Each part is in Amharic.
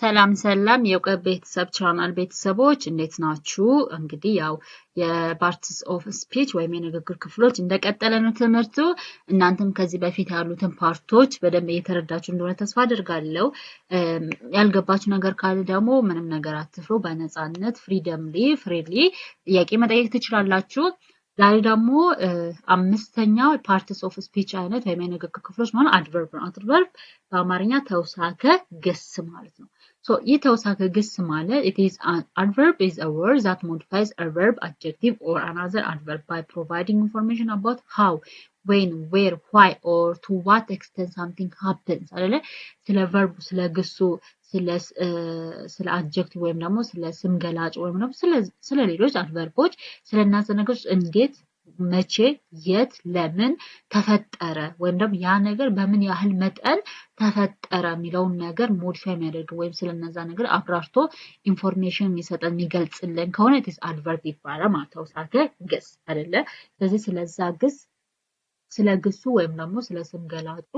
ሰላም ሰላም የእውቀት ቤተሰብ ቻናል ቤተሰቦች እንዴት ናችሁ? እንግዲህ ያው የፓርትስ ኦፍ ስፒች ወይም የንግግር ክፍሎች እንደቀጠለ ነው ትምህርቱ። እናንተም ከዚህ በፊት ያሉትን ፓርቶች በደንብ እየተረዳችሁ እንደሆነ ተስፋ አድርጋለሁ። ያልገባችሁ ነገር ካለ ደግሞ ምንም ነገር አትፍሩ፣ በነፃነት ፍሪሊ ጥያቄ መጠየቅ ትችላላችሁ። ዛሬ ደግሞ አምስተኛው ፓርትስ ኦፍ ስፒች አይነት ወይም የንግግር ክፍሎች ማለት አድቨርብ ነው። አድቨርብ በአማርኛ ተውሳከ ግስ ማለት ነው። So, የተውሳከ ግስ ማለት it is an adverb is a word that modifies a verb, adjective or another adverb by providing information about how, when, where, why or to what extent something happens አይደለ? ስለ verb ስለ ግሱ ስለ adjective ወይም ደግሞ ስለ ስም ገላጭ ወይም ደግሞ ስለ ሌሎች adverbዎች ስለእነዚህ ነገሮች እንዴት መቼ የት ለምን ተፈጠረ ወይም ደግሞ ያ ነገር በምን ያህል መጠን ተፈጠረ የሚለውን ነገር ሞዲፋይ የሚያደርግ ወይም ስለነዛ ነገር አብራርቶ ኢንፎርሜሽን የሚሰጠን የሚገልጽልን ከሆነ it is adverb ይባላል ማለት ተውሳከ ግስ አይደለ? ስለዚህ ስለዛ ግስ ስለ ግሱ ወይም ደግሞ ስለ ስም ገላጩ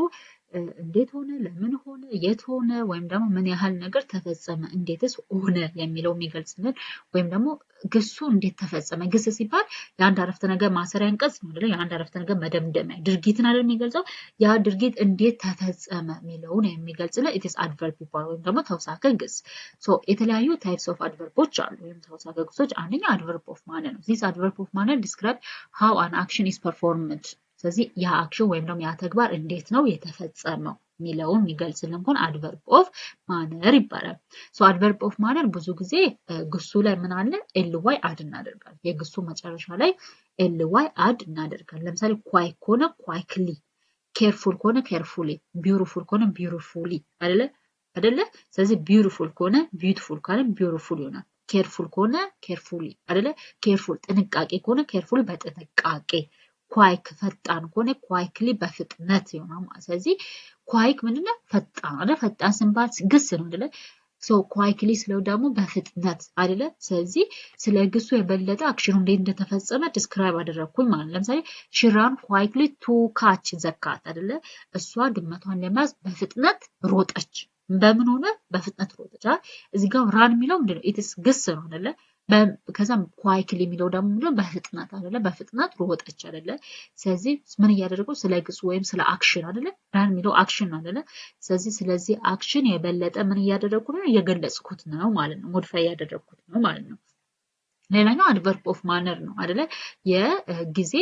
እንዴት ሆነ ለምን ሆነ የት ሆነ ወይም ደግሞ ምን ያህል ነገር ተፈጸመ እንዴትስ ሆነ የሚለው የሚገልጽልን ወይም ደግሞ ግሱ እንዴት ተፈጸመ ግስ ሲባል የአንድ አረፍተ ነገር ማሰሪያ አንቀጽ ነው አይደል? የአንድ አረፍተ ነገር መደምደሚያ ድርጊትን አይደል የሚገልጸው? ያ ድርጊት እንዴት ተፈጸመ የሚለውን የሚገልጽልን it is adverb ይባላል ወይም ደግሞ ተውሳከ ግስ። የተለያዩ ታይፕስ ኦፍ አድቨርቦች አሉ ወይም ተውሳከ ግሶች። አንደኛ adverb of manner ነው። this adverb of manner describe how an action is performed ስለዚህ ያ አክሽን ወይም ደግሞ ያ ተግባር እንዴት ነው የተፈጸመው የሚለውን የሚገልጽልን ከሆነ adverb of manner ይባላል። adverb of manner ብዙ ጊዜ ግሱ ላይ ምን አለ ly አድ እናደርጋለን። የግሱ መጨረሻ ላይ ly አድ እናደርጋለን። ለምሳሌ quick ከሆነ quickly፣ careful ከሆነ carefully፣ beautiful ከሆነ beautifully አይደለ? ስለዚህ beautiful ከሆነ beautiful ካለ beautiful ይሆናል። careful ከሆነ carefully አይደለ? careful ጥንቃቄ ከሆነ careful በጥንቃቄ፣ ኳይክ ፈጣን ከሆነ ኳይክሊ በፍጥነት ይሆናል ማለት። ስለዚህ ኳይክ ምንድነው? ፈጣን ስንባል ግስ ነው አይደለ? ኳይክሊ ስለው ደግሞ በፍጥነት አይደለ? ስለዚህ ስለ ግሱ የበለጠ አክሽኑ እንዴት እንደተፈጸመ ዲስክራይብ አደረኩኝ ማለት። ለምሳሌ ሽራን ኳይክሊ ቱ ካች ዘካት አይደለ? እሷ ድመቷን ለመያዝ በፍጥነት ሮጠች። በምን ሆነ? በፍጥነት ሮጠች። እዚህ ጋር ራን የሚለው ምንድነው? ኢትስ ግስ ነው አይደለ? ከዛም ኳይክሊ የሚለው ደግሞ በፍጥነት አይደለ? በፍጥነት ሮጠች አይደለ? ስለዚህ ምን እያደረገው ስለ ግሱ ወይም ስለ አክሽን አይደለ? ራን የሚለው አክሽን ነው አይደለ? ስለዚህ አክሽን የበለጠ ምን እያደረኩ ነው? እየገለጽኩት ነው ማለት ነው። ሞዲፋይ እያደረኩት ነው ማለት ነው። ሌላኛው adverb of manner ነው አይደለ? የጊዜ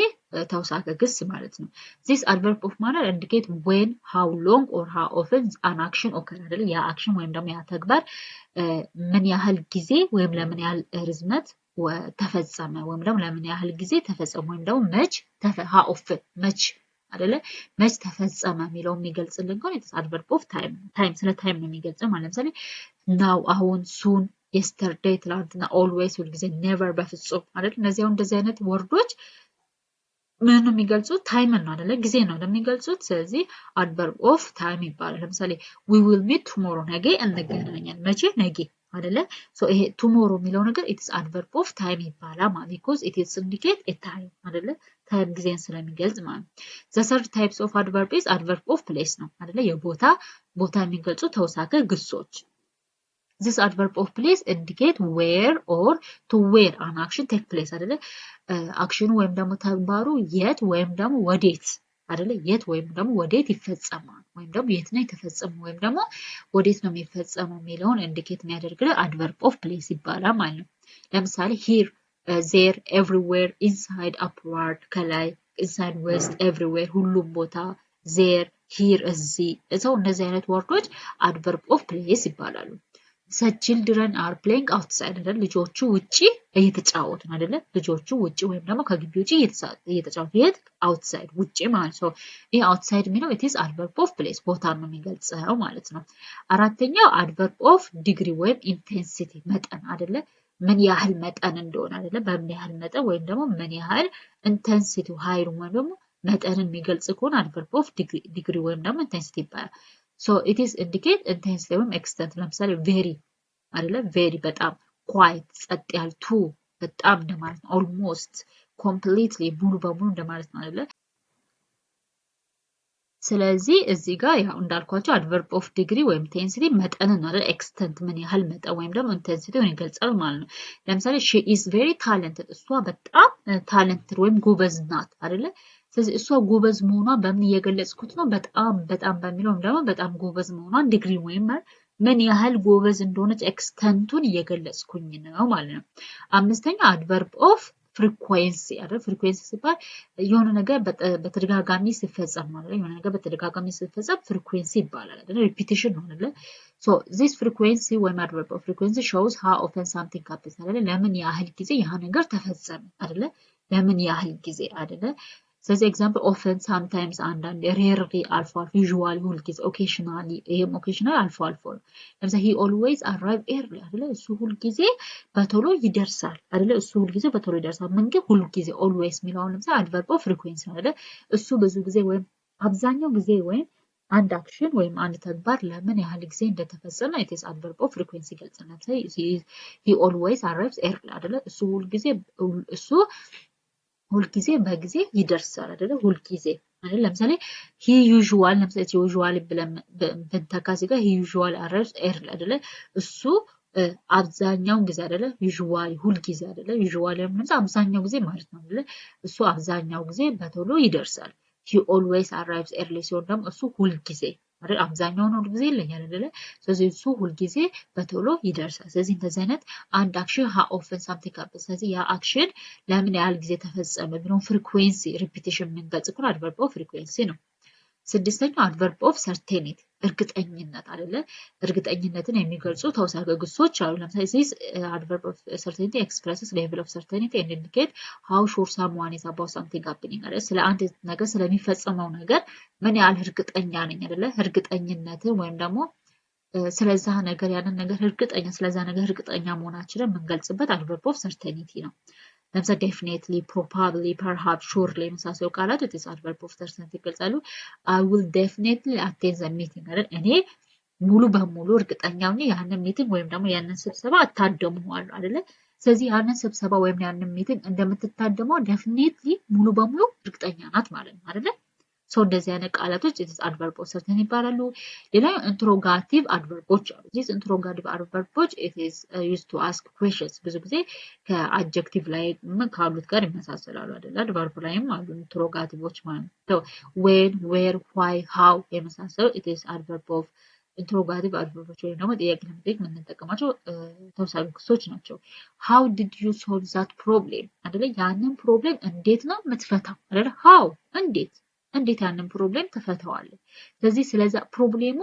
ተውሳከ ግስ ማለት ነው። this adverb of manner indicate when, how long or how often an action occur አይደለ? ያ አክሽን ወይም ደግሞ ያ ተግባር ምን ያህል ጊዜ ወይም ለምን ያህል ርዝመት ተፈጸመ ወይም ደግሞ ለምን ያህል ጊዜ ተፈጸመ ወይም ደግሞ how often መች አይደለ? መች ተፈጸመ የሚለው የሚገልጽልን ከሆነ it's adverb of time ስለ ታይም ነው የሚገልጸው ማለት። ለምሳሌ now አሁን soon yesterday ትላንትና always ሁልጊዜ never በፍጹም አይደል? እነዚህ አሁን እንደዚህ አይነት ወርዶች ምን ነው የሚገልጹት? ታይምን ነው አይደለ? ጊዜ ነው የሚገልጹት። ስለዚህ adverb of time ይባላል። ለምሳሌ we will meet tomorrow ነገ እንገናኛለን። መቼ? ነገ አይደለ? ይሄ tomorrow የሚለው ነገር it is adverb of time ይባላል ማለት because it is indicate a time አይደለ? ታይም ጊዜን ስለሚገልጽ ማለት ነው። the third types of adverb is adverb of place ነው አይደለ? ቦታ የሚገልጹ ተውሳከ ግሶች this adverb of place indicate where or to where an action take place አይደለ? አክሽኑ ወይም ደግሞ ተግባሩ የት ወይም ደግሞ ወዴት አይደለ? የት ወይም ደግሞ ወዴት ይፈጸማል ወይም ደግሞ የት ነው የተፈጸመው ወይም ደግሞ ወዴት ነው የሚፈጸመው የሚለውን ኢንዲኬት የሚያደርግልን adverb of place ይባላል ማለት ነው። ለምሳሌ here, there, everywhere, inside, upward ከላይ inside, west, everywhere ሁሉም ቦታ there, here እዚህ እነዚህ አይነት ወርዶች adverb of place ይባላሉ። such children are playing outside አይደል? ልጆቹ ውጪ እየተጫወቱ ነው አይደለ? ልጆቹ ውጪ ወይም ደግሞ ከግቢ ውጪ እየተጫወቱ የት? outside ውጪ ማለት ነው። ይሄ outside የሚለው it is adverb of place ቦታ ነው የሚገልጸው ማለት ነው። አራተኛው adverb of degree ወይም intensity መጠን አይደለ? ምን ያህል መጠን እንደሆነ አይደለ? በምን ያህል መጠን ወይም ደግሞ ምን ያህል intensity ኃይሉ ወይም ደግሞ መጠንን የሚገልጽ ከሆነ adverb of degree ወይም ደግሞ intensity ይባላል። it is indicate intensity ወይም extent ለምሳሌ very አይደለ? very በጣም quite ጸጥ ያለ to በጣም እንደማለት ነው። almost completely ሙሉ በሙሉ እንደማለት ነው አይደለ? ስለዚህ እዚህ ጋር ያው እንዳልኳቸው adverb of degree ወይም intensity መጠንን ነው አይደል extent ምን ያህል መጠን ወይም ደግሞ intensity ይገልጻል ማለት ነው። ለምሳሌ she is very talented እሷ በጣም talented ወይም ጎበዝ ናት አይደለ? ስለዚህ እሷ ጎበዝ መሆኗን በምን እየገለጽኩት ነው? በጣም በሚለው ወይም ደግሞ በጣም ጎበዝ መሆኗን ዲግሪ ወይም ምን ያህል ጎበዝ እንደሆነች ኤክስተንቱን እየገለጽኩኝ ነው ማለት ነው። አምስተኛ adverb of ፍሪኩዌንሲ አይደል ፍሪኩዌንሲ ሲባል የሆነ ነገር በተደጋጋሚ ሲፈጸም ማለት ነው የሆነ ነገር በተደጋጋሚ ሲፈጸም ፍሪኩዌንሲ ይባላል አይደል ሪፒቲሽን ነው አይደል so this frequency when adverb of frequency shows how often something happens አይደል ለምን ያህል ጊዜ ያ ነገር ተፈጸመ አይደል ለምን ያህል ጊዜ አይደል ስለዚህ ኤግዛምፕል often sometimes አንዳንድ rarely አልፎ አልፎ usually ሁል ጊዜ occasionally ይሄም occasional አልፎ አልፎ ነው ለምሳሌ he always arrive early አይደል እሱ ሁል ጊዜ በቶሎ ይደርሳል አይደል እሱ ሁል ጊዜ በቶሎ ይደርሳል ምን ግን ሁል ጊዜ always የሚለውን ለምሳሌ adverb of frequency ነው አይደል እሱ ብዙ ጊዜ ወይም አብዛኛው ጊዜ ወይም አንድ አክሽን ወይም አንድ ተግባር ለምን ያህል ጊዜ እንደተፈጸመ it is adverb of frequency ይገልጻል ለምሳሌ he always arrives early አይደል እሱ ሁል ጊዜ በጊዜ ይደርሳል አይደል ሁል ጊዜ አይደል ለምሳሌ he usually ለምሳሌ usually ብለን በተካሲ ጋር he usually arrives early አይደል እሱ አብዛኛው ጊዜ አይደለ usually ሁል ጊዜ አይደለ usually ማለት አብዛኛው ጊዜ ማለት ነው አይደለ እሱ አብዛኛው ጊዜ በቶሎ ይደርሳል he always arrives early ሲሆን ደግሞ እሱ ሁል ጊዜ አይደል አብዛኛው ነው ሁል ጊዜ ይለኛል አይደለ ስለዚህ እሱ ሁል ጊዜ በቶሎ ይደርሳል ስለዚህ እንደዚህ አይነት አንድ አክሽን how often something happens ስለዚህ ያ አክሽን ለምን ያህል ጊዜ ተፈጸመ ቢሆን ፍሪኩዌንሲ ሪፒቲሽን የምንገልጽ እኮ adverb of frequency ነው ስድስተኛው adverb of certainty እርግጠኝነት አይደለ እርግጠኝነትን የሚገልጹ ተውሳከ ግሶች አሉ ለምሳሌ this adverb of certainty expresses level of certainty and indicate how sure someone is about something happening አይደለ ስለ አንድ ነገር ስለሚፈጸመው ነገር ምን ያህል እርግጠኛ ነኝ አይደለ እርግጠኝነትን ወይም ደግሞ ስለዛ ነገር ያንን ነገር እርግጠኛ ስለዛ ነገር እርግጠኛ መሆናችንን የምንገልጽበት adverb of certainty ነው ለምሳሌ definitely probably perhaps surely የመሳሰሉ ቃላት it is adverb of certainty ይገልጻሉ I will definitely attend the meeting አይደል እኔ ሙሉ በሙሉ እርግጠኛ ነኝ ያንን ሚቲንግ ወይም ደግሞ ያንን ስብሰባ አታደመዋለሁ አይደለ ስለዚህ ያንን ስብሰባ ወይም ያንን ሚቲንግ እንደምትታደመው definitely ሙሉ በሙሉ እርግጠኛ ናት ማለት ነው አይደለ so እንደዚህ አይነት ቃላቶች it is adverb of certainty ይባላሉ ሌላው interrogative adverbs አሉ these interrogative adverbs it is used to ask questions ብዙ ጊዜ ከአድጀክቲቭ ላይ ካሉት ጋር ይመሳሰላሉ አይደል adverb ላይም አሉ interrogativeዎች ማለት ነው when where why how የመሳሰሉ it is adverb of interrogative adverbs ወይም ደግሞ ጥያቄ ለመጠየቅ የምንጠቀማቸው ተውሳከ ግሶች ናቸው how did you solve that problem አይደል ያንን ፕሮብሌም እንዴት ነው የምትፈታው አይደል how እንዴት ያንን ፕሮብሌም ተፈታዋለህ ስለዚህ ስለዛ ፕሮብሌሙ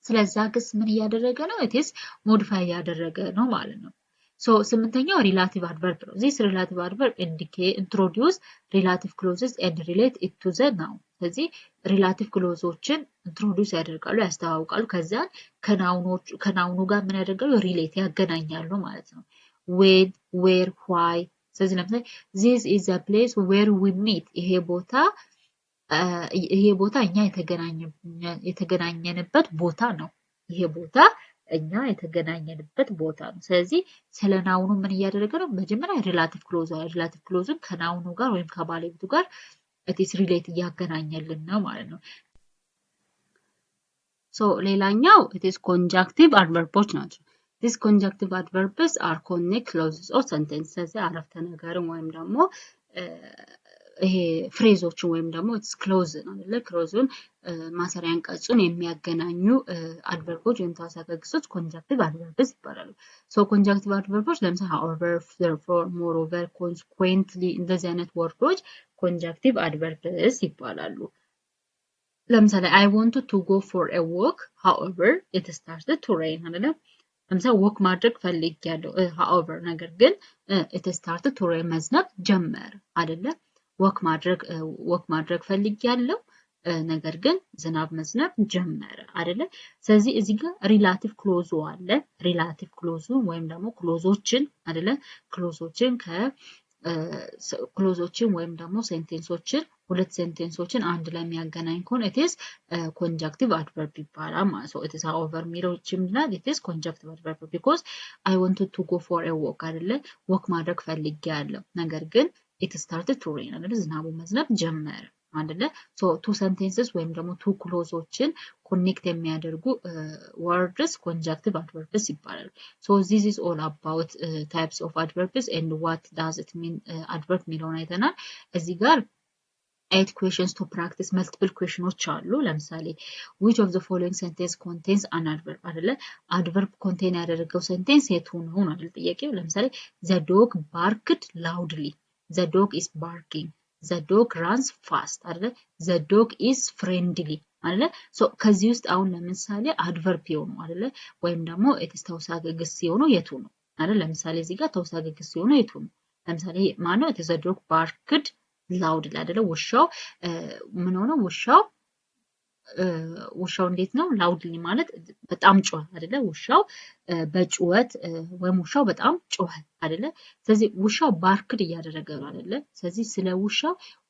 ስለዛ ግስ ምን እያደረገ ነው it is modify ያደረገ ነው ማለት ነው so ስምንተኛው relative adverb ነው this relative adverb indicate introduce relative clauses and relate it to the noun ስለዚህ relative clauseዎችን introduce ያደርጋሉ ያስተዋውቃሉ ከዛ ከናውኑ ጋር ምን ያደርጋሉ relate ያገናኛሉ ማለት ነው when where why ስለዚህ ለምሳሌ this is a place where we meet ይሄ ቦታ እኛ የተገናኘንበት ቦታ ነው ይሄ ቦታ እኛ የተገናኘንበት ቦታ ነው ስለዚህ ስለ ናውኑ ምን እያደረገ ነው መጀመሪያ ሪላቲቭ ክሎዝን ከናውኑ ጋር ወይም ከባለቤቱ ጋር it is relate እያገናኘልን ነው ማለት ነው so ሌላኛው it is conjunctive adverbs ናቸው these conjunctive adverbs are connect clauses or sentences አረፍተ ነገርን ወይም ደግሞ ይሄ ፍሬዞችን ወይም ደግሞ it's clause ነው አይደል ክሎዝን ማሰሪያ አንቀጹን የሚያገናኙ adverbs ወይም ተውሳከ ግሶች conjunctive adverbs ይባላሉ so conjunctive adverbs ለምሳሌ however therefore moreover consequently እንደዚህ አይነት ወርዶች conjunctive adverbs ይባላሉ ለምሳሌ I wanted to go for a walk however it started to rain አይደል ለምሳሌ walk ማድረግ ፈልጌያለሁ however ነገር ግን it started to rain መዝነብ ጀመረ አይደል ወክ ማድረግ ፈልጌያለሁ ነገር ግን ዝናብ መዝነብ ጀመረ አይደለ ስለዚህ እዚህ ጋር ሪላቲቭ ክሎዝ አለ ሪላቲቭ ክሎዝ ወይም ደግሞ ክሎዞችን አይደለ ክሎዞችን ወይም ደግሞ ሴንቴንሶችን ሁለት ሴንቴንሶችን አንድ ላይ የሚያገናኝ ከሆነ it is conjunctive adverb ይባላል ማለት ነው it is however ሚሮችም ላይ it is conjunctive adverb because I wanted to go for a walk አይደለ ወክ ማድረግ ፈልጌያለሁ ነገር ግን it started to rain አይደል ዝናቡ መዝነብ ጀመረ አይደለ? ሶ two sentences ወይም ደግሞ two clauseዎችን ኮኔክት የሚያደርጉ words conjunctive adverbs ይባላሉ። So this is all about types of adverbs and what does it mean adverb የሚለውን አይተናል። እዚህ ጋር 8 questions to practice multiple questions አሉ። ለምሳሌ which of the following sentence contains an adverb አይደለ? adverb contain ያደረገው sentence የቱ ነው አይደል ጥያቄው። ለምሳሌ the dog barked loudly, the dog is barking, the dog runs fast አይደለ? the dog is friendly አይደለ? ሶ ከዚህ ውስጥ አሁን ለምሳሌ adverb የሆነው አይደለ? ወይም ደግሞ ተውሳከ ግስ የሆነው የቱ ነው አይደል? ለምሳሌ እዚህ ጋር ተውሳከ ግስ የሆነው የቱ ነው? ለምሳሌ ማነው the dog barked loudly አይደለ? ውሻው ምን ሆነ? ውሻው እንዴት ነው? loudly ማለት በጣም ጮኸ አይደለ? ውሻው በጩኸት ወይም ውሻው በጣም ጮኸ አይደለ? ስለዚህ ውሻው ባርክድ እያደረገ ነው አይደለ? ስለዚህ ስለ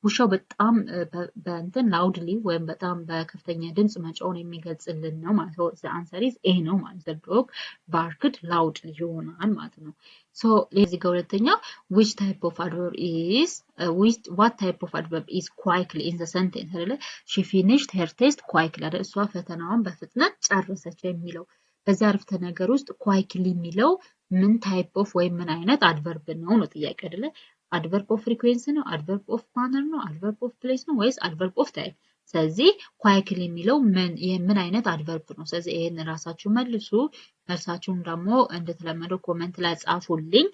ውሻው በጣም በእንትን loudly ወይም በጣም በከፍተኛ ድምጽ መጮውን የሚገልጽልን ነው ማለት ነው። the answer is A ነው ማለት ነው። dog barked loudly ይሆናል ማለት ነው። so ለዚህ ጋር ሁለተኛው which type of adverb is what type of adverb is quickly in the sentence አይደለ? she finished her test quickly አይደለ? እሷ ፈተናዋን በፍጥነት ጨረሰች የሚለው በዚህ አረፍተ ነገር ውስጥ quickly የሚለው ምን ታይፕ ኦፍ ወይም ምን አይነት አድቨርብ ነው ነው ጥያቄ አይደለ? አድቨርብ ኦፍ ፍሪኩዌንሲ ነው? አድቨርብ ኦፍ ማነር ነው? አድቨርብ ኦፍ ፕሌስ ነው ወይስ አድቨርብ ኦፍ ታይፕ? ስለዚህ ኳይክሊ የሚለው ምን አይነት አድቨርብ ነው? ስለዚህ ይሄን ራሳችሁ መልሱ። መልሳችሁን ደግሞ እንደተለመደው ኮሜንት ላይ ጻፉልኝ።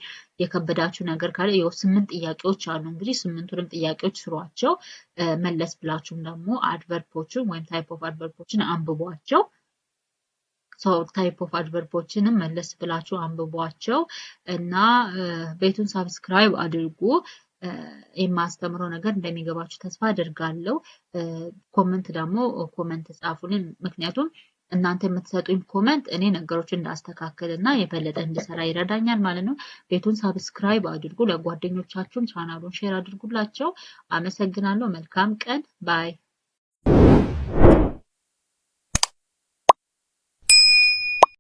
የከበዳችሁ ነገር ካለ ያው 8 ጥያቄዎች አሉ። እንግዲህ 8ቱንም ጥያቄዎች ስሯቸው። መለስ ብላችሁም ደግሞ አድቨርቦችን ወይም ታይፕ ኦፍ አድቨርቦችን አንብቧቸው። ሶ ታይፕ ኦፍ አድቨርቦችንም መለስ ብላችሁ አንብቧቸው እና ቤቱን ሳብስክራይብ አድርጉ። የማስተምረው ነገር እንደሚገባችሁ ተስፋ አደርጋለሁ። ኮሜንት ደግሞ ኮሜንት ጻፉልኝ። ምክንያቱም እናንተ የምትሰጡኝ ኮሜንት እኔ ነገሮችን እንዳስተካክል እና የበለጠ እንድሰራ ይረዳኛል ማለት ነው። ቤቱን ሳብስክራይብ አድርጉ። ለጓደኞቻችሁም ቻናሉን ሼር አድርጉላቸው። አመሰግናለሁ። መልካም ቀን ባይ